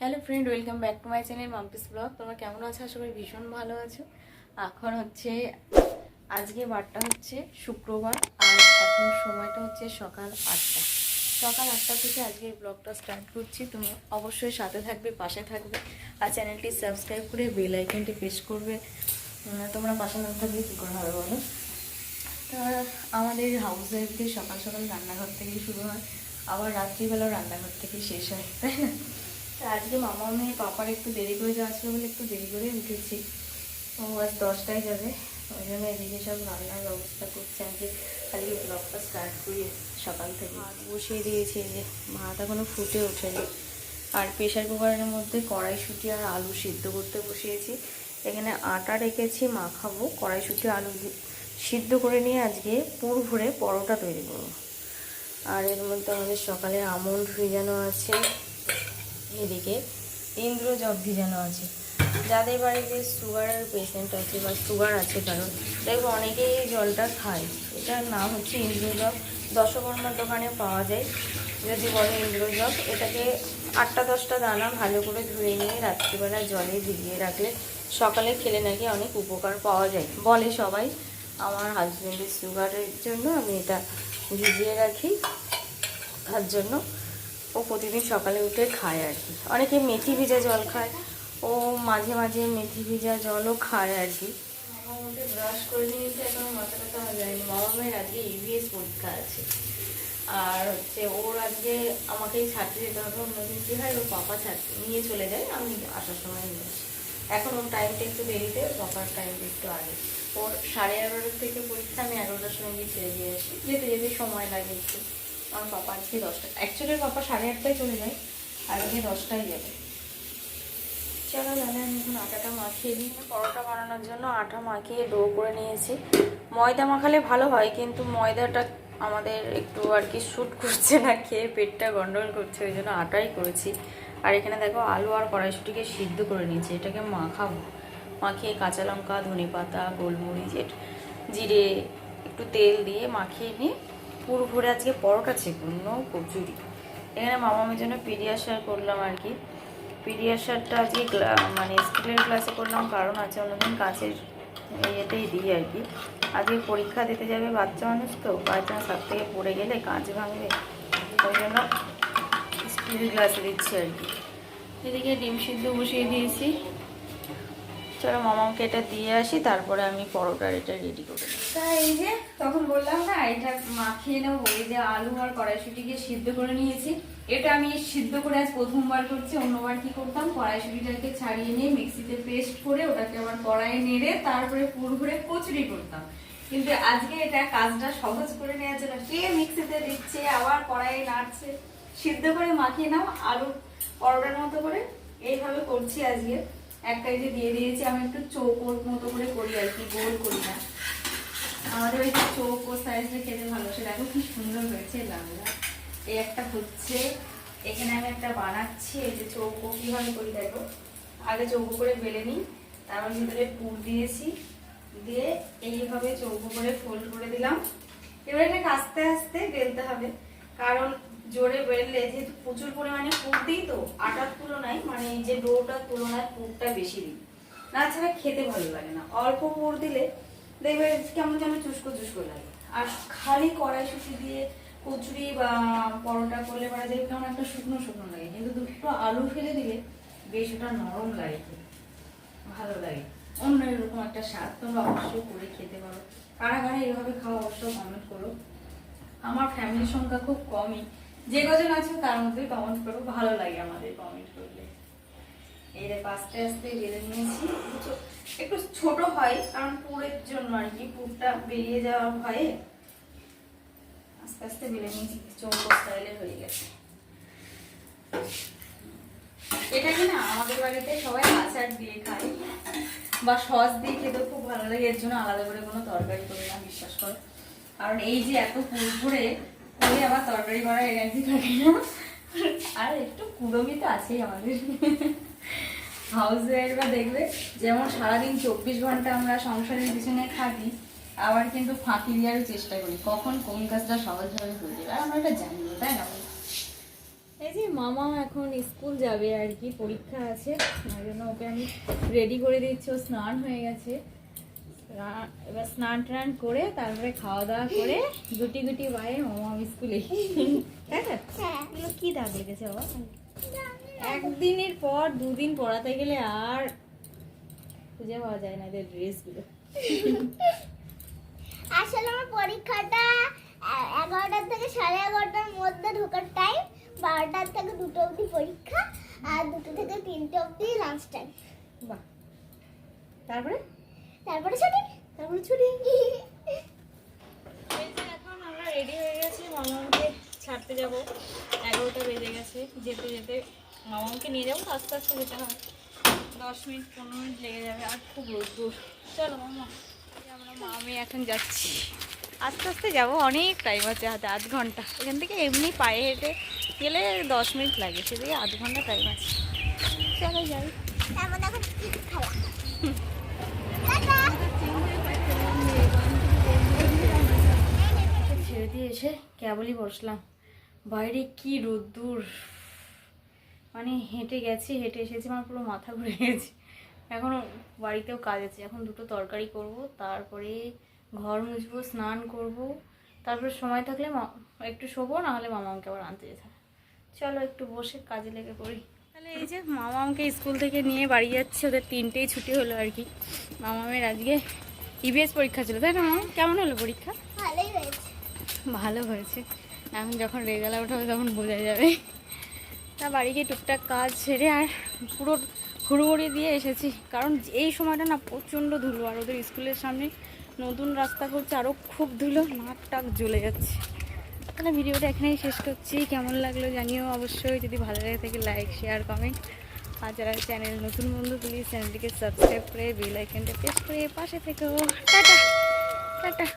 Hello friend, welcome back to my channel Mampi's blog. তোমরা কেমন আছো? আশা করি ভীষণ ভালো আছো। এখন হচ্ছে আজকে বারটা হচ্ছে শুক্রবার, আর এখন সময়টা হচ্ছে সকাল 8টা। সকাল 8টা থেকে আজকে ব্লগটা স্টার্ট করছি। তুমি অবশ্যই সাথে থাকবে, পাশে থাকবে, আর চ্যানেলটি সাবস্ক্রাইব করে বেল আইকনটি প্রেস করবে। তোমরা পাশে না থাকলে কী করে হবে বলো? তা আমাদের হাউস ওয়াইফদের সকাল সকাল রান্নাঘর থেকেই শুরু হয়, আবার রাত্রিবেলাও রান্নাঘর থেকেই শেষ হয়, তাই না? তা আজকে মামা মেয়ে পাপার একটু দেরি করে যাওয়া ছিল বলে একটু দেরি করে উঠেছি। ও আজ 10টায় যাবে, ওই জন্য এদিকে সব রান্নার ব্যবস্থা করছে। আজকে খালি ব্লগটা স্টার্ট করি সকাল থেকে। ভাত বসিয়ে দিয়েছি, যে ভাত এখনও ফুটে ওঠেনি। আর প্রেশার কুকারের মধ্যে কড়াইশুঁটি আর আলু সিদ্ধ করতে বসিয়েছি। এখানে আটা রেখেছি মাখাবো, কড়াইশুঁটি আলু সিদ্ধ করে নিয়ে আজকে পুর ভরে পরোটা তৈরি করবো। আর এর মধ্যে আমাদের সকালে আমন্ড ভিজানো আছে, এদিকে ইন্দ্রজব ভিজানো আছে। যাদের বাড়িতে সুগারের পেশেন্ট আছে বা সুগার আছে, কারণ দেখবো অনেকেই এই জলটা খায়। এটার নাম হচ্ছে ইন্দ্রজব, দশকর্মার দোকানে পাওয়া যায়। যদি বলে ইন্দ্রজব, এটাকে 8-10টা দানা ভালো করে ধুয়ে নিয়ে রাত্রিবেলা জলে ভিজিয়ে রাখলে সকালে খেলে নাকি অনেক উপকার পাওয়া যায় বলে সবাই। আমার হাজব্যান্ডের সুগারের জন্য আমি এটা ভিজিয়ে রাখি, তার জন্য ও প্রতিদিন সকালে উঠে খায় আর কি। অনেকে মেথি ভিজা জল খায়, ও মাঝে মাঝে মেথি ভিজা জলও খায় আর কি। মামা উঠে ব্রাশ করে নিয়েছে, এখন মাথা ব্যথা হয়ে যায়নি। মামা মেয়ের আজকে ইভিএস পরীক্ষা আছে, আর হচ্ছে ওর আজকে আমাকেই ছাড়তে যেতে হবে। অন্যদিন কী হয়, ওর পাপা ছাড়তে নিয়ে চলে যায়, আমি আসার সময় নিয়ে আসি। এখন ওর টাইমটা একটু দেরিতে, পাপার টাইমটা একটু আগে। ওর 11:30 থেকে পরীক্ষা, আমি 11টার সময় গিয়ে ছেড়ে দিয়ে আসি। যেতে যেতে সময় লাগে একটু। আমার পাপা আজকে 10টা, অ্যাকচুয়ালি পাপা 8:30টায় চলে যায়, আর আজকে 10টায় যাবে। চলো দাদা, আমি এখন আটাটা মাখিয়ে দিই। পরোটা বানানোর জন্য আটা মাখিয়ে ডো করে নিয়েছি। ময়দা মাখালে ভালো হয়, কিন্তু ময়দাটা আমাদের একটু আর কি শ্যুট করছে না, খেয়ে পেটটা গন্ডগোল করছে, ওই জন্য আটাই করেছি। আর এখানে দেখো আলু আর কড়াইশুঁটিকে সিদ্ধ করে নিয়েছি, এটাকে মাখাবো। মাখিয়ে কাঁচা লঙ্কা, ধনেপাতা, গোলমরিচ, জিরে, একটু তেল দিয়ে মাখিয়ে নিয়ে পুরো ভরে আজকে পরোটা ছেঁকুনো কচুরি। এখানে মামামের জন্য পিডিয়াশার করলাম আর কি। পিডিয়াশারটা আজকে মানে স্টিলের গ্লাসে করলাম, কারণ আছে অন্যদিন কাঁচের ইয়েতেই দিই আর কি। আজকে পরীক্ষা দিতে যাবে বাচ্চা মানুষ, তো বাই চান্স হাত থেকে পড়ে গেলে কাঁচ ভাঙবে, ওই জন্য স্টিলের গ্লাসে দিচ্ছি আর কি। এদিকে ডিম সিদ্ধ বসিয়ে দিয়েছি। চলো মামাকে এটা দিয়ে আসি, তারপরে আমি পরোটার এটা রেডি করে নেব। তা এই যে তখন বললাম না, এটা মাখিয়ে নেবো। এই যে আলু আর কড়াইশুঁটিকে সিদ্ধ করে নিয়েছি। এটা আমি সিদ্ধ করে আজ প্রথমবার করছি। অন্যবার কি করতাম, কড়াইশুঁটিটাকে ছাড়িয়ে নিয়ে মিক্সিতে পেস্ট করে ওটাকে আবার কড়াইয়ে নেড়ে তারপরে পুর ভরে কচুরি করতাম। কিন্তু আজকে এটা কাজটা সহজ করে নেওয়ার জন্য কে মিক্সিতে দিচ্ছে আবার কড়াইয়ে নাড়ছে, সিদ্ধ করে মাখিয়ে নাও আলু পরোটার মতো করে, এইভাবে করছি আজকে। একটা এই যে দিয়ে দিয়েছি, আমি একটু চৌকোর মতো করে করি আর কি, গোল করি না। আমাদের ওই যে চৌকো সাইজে খেতে ভালোবাসে। দেখো কি সুন্দর হয়েছে লালটা। এই একটা হচ্ছে, এখানে আমি একটা বানাচ্ছি। এই যে চৌকো কিভাবে করি দেখো, আগে চৌকো করে বেলে নিই, তারপর ভিতরে পুর দিয়েছি, দিয়ে এইভাবে চৌকো করে ফোল্ড করে দিলাম। এবার এটাকে আস্তে আস্তে বেলতে হবে, কারণ জোরে বেললে যেহেতু প্রচুর পরিমাণে পুর দিই, তো আটার তুলনায় মানে এই যে ডোটার তুলনায় পুরটা বেশি দিই, না ছাড়া খেতে ভালো লাগে না। অল্প পুর দিলে দেখবে কেমন যেন চুস্কো চুস্কো লাগে। আর খালি কড়াইশুঁটি দিয়ে কচুরি বা পরোটা করলে পরে দেখবে কেমন একটা শুকনো শুকনো লাগে, কিন্তু দুটো আলু ফেলে দিলে বেশ ওটা নরম লাগে, ভালো লাগে, অন্য এরকম একটা স্বাদ। তোমরা অবশ্যই করে খেতে পারো। কারা কারা এইভাবে খাওয়া অবশ্যই কমেন্ট করো। আমার ফ্যামিলির সংখ্যা খুব কমই, যে কজন আছে তার মধ্যে কমেন্ট করো, ভালো লাগে আমাদের কমেন্ট করলে। এই আস্তে আস্তে বেলে নিয়েছি। একটু ছোট হয় কারণ পুরের জন্য আর কি, পুরটা বেরিয়ে যাওয়ার ভয়ে আস্তে আস্তে বেলে নিয়েছি। চৌকো স্টাইলে হয়ে গেছে। এটাকে না আমাদের বাড়িতে সবাই আচার দিয়ে খায় বা সস দিয়ে খেতে খুব ভালো লাগে, এর জন্য আলাদা করে কোনো তরকারি করি না, বিশ্বাস করো। কারণ এই যে এত পুর করে আবার তরকারি করার এনার্জি থাকে না, আর একটু কুড়মি তো আছেই আমাদের হাউস ওয়াইফরা। দেখবে যেমন সারাদিন 24 ঘন্টা আমরা সংসারের পিছনে খাটি, আবার কিন্তু ফাঁকি দেওয়ারও চেষ্টা করি কখন কোন কাজটা সহজভাবে হয়ে যাবে, আর আমরা এটা জানি না, তাই না? এই যে মামা এখন স্কুল যাবে আর কি, পরীক্ষা আছে, ওই জন্য ওকে আমি রেডি করে দিচ্ছি। ও স্নান হয়ে গেছে, এবার স্নান টান করে তারপরে খাওয়া দাওয়া করে গুটি গুটি পায়ে মামা স্কুলে। তাই না? এগুলো কি দাগ লেগেছে বাবা? একদিনের পর দুদিন পড়াতে গেলে আর খুঁজে পাওয়া যায় না এদের ড্রেসগুলো। আসলে আমার পরীক্ষাটা 11টা থেকে 11:30টার মধ্যে ঢোকার টাইম, 12টা থেকে 2টো অবধি পরীক্ষা, আর 2টো থেকে 3টে অবধি লাঞ্চ টাইম। বাহ, তারপরে ছুটি। এখন আমরা রেডি হয়ে গেছি, মামাকে ছাড়তে যাব। 11টা বেজে গেছে, যেতে যেতে মামাকে নিয়ে যাবো, আস্তে আস্তে যেতে হবে, 10 মিনিট 15 মিনিট লেগে যাবে, আর খুব রোদ্দুর। চলো মামা, আমরা মামি এখন যাচ্ছি, আস্তে আস্তে যাবো, অনেক টাইম আছে হাতে, আধ ঘন্টা। এখান থেকে এমনি পায়ে হেঁটে গেলে 10 মিনিট লাগে, সেদিকে আধ ঘন্টা টাইম আছে। চলো যাই। এখন খেলা। ছেড়ে দিয়ে এসে কেবলই বসলাম, বাইরে কি রোদ্দুর, মানে হেঁটে গেছি, হেঁটে এসেছি, আমার পুরো মাথা ঘুরে গেছে। এখনও বাড়িতেও কাজ আছে, এখন দুটো তরকারি করব, তারপরে ঘর মুছবো, স্নান করব, তারপরে সময় থাকলে একটু শোবো, না হলে মামাকে আবার আনতে যেতে হবে। চলো একটু বসে কাজে লেগে পড়ি। তাহলে এই যে মামাকে স্কুল থেকে নিয়ে বাড়ি যাচ্ছে, ওদের 3টেই ছুটি হলো আর কি। মামামের আজকে ইবিএস পরীক্ষা ছিল, তাই না মামা? কেমন হলো পরীক্ষা? ভালোই হয়েছে। ভালো হয়েছে, এখন যখন রেজাল্ট ওঠাবে তখন বোঝা যাবে। তা বাড়ি গিয়ে টুকটাক কাজ সেরে আর পুরো হুড়ুহুড়ি দিয়ে এসেছি, কারণ এই সময়টা না প্রচণ্ড ধুলো, আর ওদের স্কুলের সামনে নতুন রাস্তা করছে, আরও খুব ধুলো, নাক টাক জ্বলে যাচ্ছে। তাহলে ভিডিওটা এখানেই শেষ করছি, কেমন লাগলো জানিও অবশ্যই, যদি ভালো লাগে থাকে লাইক শেয়ার কমেন্ট, আর যারা চ্যানেল নতুন বন্ধু প্লিজ চ্যানেলটিকে সাবস্ক্রাইব করে বেল আইকনটা প্রেস করে পাশে থেকো। Tata tata.